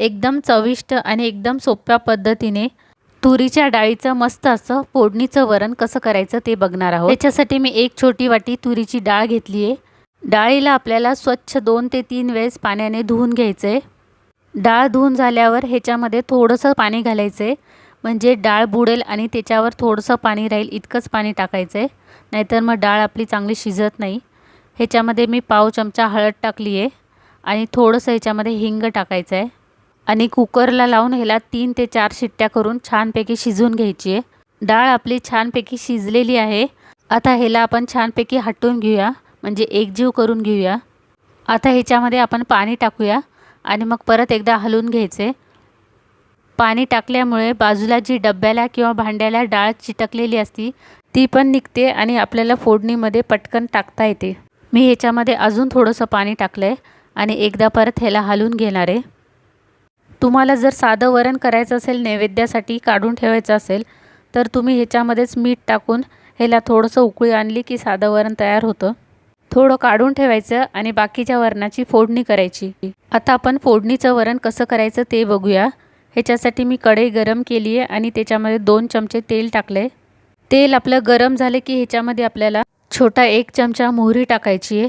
एकदम चविष्ट आणि एकदम सोप्या पद्धतीने तुरीच्या डाळीचं मस्त असं फोडणीचं वरण कसं करायचं ते बघणार आहोत। त्याच्यासाठी मी एक छोटी वाटी तुरीची डाळ घेतली आहे। डाळीला आपल्याला स्वच्छ 2 ते 3 वेळेस पाण्याने धुवून घ्यायचं आहे। डाळ धुवून झाल्यावर ह्याच्यामध्ये थोडंसं पाणी घालायचं आहे, म्हणजे डाळ बुडेल आणि त्याच्यावर थोडंसं पाणी राहील इतकंच पाणी टाकायचं आहे, नाहीतर मग डाळ आपली चांगली शिजत नाही। ह्याच्यामध्ये मी पाव चमचा हळद टाकली आहे आणि थोडंसं ह्याच्यामध्ये हिंग टाकायचं आहे आणि कुकरला लावून ह्याला 3 ते 4 शिट्ट्या करून छानपैकी शिजवून घ्यायची आहे। डाळ आपली छानपैकी शिजलेली आहे। आता ह्याला आपण छानपैकी हटवून घेऊया, म्हणजे एकजीव करून घेऊया। आता ह्याच्यामध्ये आपण पाणी टाकूया आणि मग परत एकदा हलवून घ्यायचे। पाणी टाकल्यामुळे बाजूला जी डब्याला किंवा भांड्याला डाळ चिटकलेली असती ती पण निघते आणि आपल्याला फोडणीमध्ये पटकन टाकता येते। मी ह्याच्यामध्ये अजून थोडंसं पाणी टाकलं आहे आणि एकदा परत ह्याला हलवून घेणार आहे। तुम्हाला जर साधं वरण करायचं असेल, नैवेद्यासाठी काढून ठेवायचं असेल, तर तुम्ही ह्याच्यामध्येच मीठ टाकून ह्याला थोडंसं उकळी आणली की साधं वरण तयार होतं। थोडं काढून ठेवायचं आणि बाकीच्या वरणाची फोडणी करायची। आता आपण फोडणीचं वरण कसं करायचं ते बघूया। ह्याच्यासाठी मी कढई गरम केली आहे आणि त्याच्यामध्ये 2 चमचे तेल टाकले। तेल आपलं गरम झाले की ह्याच्यामध्ये आपल्याला छोटा 1 चमचा मोहरी टाकायची आहे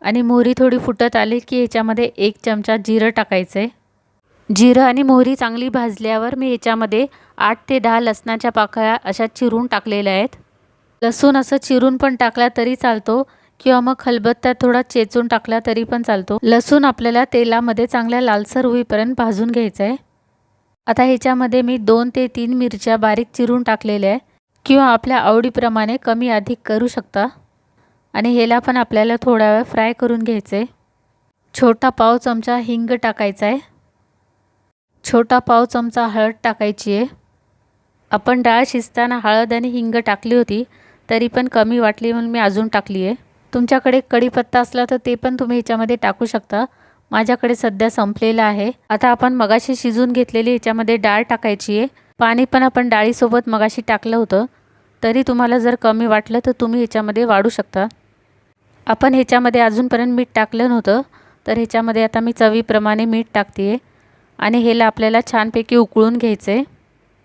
आणि मोहरी थोडी फुटत आली की ह्याच्यामध्ये 1 चमचा जिरं टाकायचं आहे। जिरं आणि मोहरी चांगली भाजल्यावर मी ह्याच्यामध्ये 8 ते 10 लसणाच्या पाकळ्या अशा चिरून टाकलेल्या आहेत। लसूण असं चिरून पण टाकला तरी चालतो किंवा मग खलबत्त्यात थोडा चेचून टाकला तरी पण चालतो। लसूण आपल्याला तेलामध्ये चांगल्या लालसर होईपर्यंत भाजून घ्यायचं आहे। आता ह्याच्यामध्ये मी 2 ते 3 मिरच्या बारीक चिरून टाकलेल्या आहे, किंवा आपल्या आवडीप्रमाणे कमी अधिक करू शकता। आणि ह्याला पण आपल्याला थोडा वेळ फ्राय करून घ्यायचं आहे। छोटा पाव चमचा हिंग टाकायचा आहे। छोटा पाव चमचा हळद टाकायची आहे। आपण डाळ शिजताना हळद आणि हिंग टाकली होती, तरी पण कमी वाटली म्हणून मी अजून टाकली आहे। तुमच्याकडे कढीपत्ता असला तर ते पण तुम्ही ह्याच्यामध्ये टाकू शकता। माझ्याकडे सध्या संपलेला आहे। आता आपण मगाशी शिजून घेतलेली ह्याच्यामध्ये डाळ टाकायची आहे। पाणी पण आपण डाळीसोबत मगाशी टाकलं होतं, तरी तुम्हाला जर कमी वाटलं तर तुम्ही ह्याच्यामध्ये वाढू शकता। आपण ह्याच्यामध्ये अजूनपर्यंत मीठ टाकलं नव्हतं, तर ह्याच्यामध्ये आता मी चवीप्रमाणे मीठ टाकते आहे आणि ह्याला आपल्याला छानपैकी उकळून घ्यायचं आहे।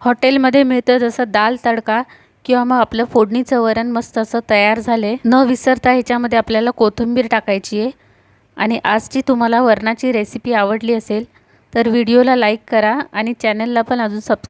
हॉटेलमध्ये मिळतं जसं दाल तडका किंवा मग आपलं फोडणीचं वरण मस्त असं तयार झाले। न विसरता ह्याच्यामध्ये आपल्याला कोथिंबीर टाकायची आहे। आणि आजची तुम्हाला वरणाची रेसिपी आवडली असेल तर व्हिडिओला लाईक करा आणि चॅनलला पण अजून सबस्क्राईब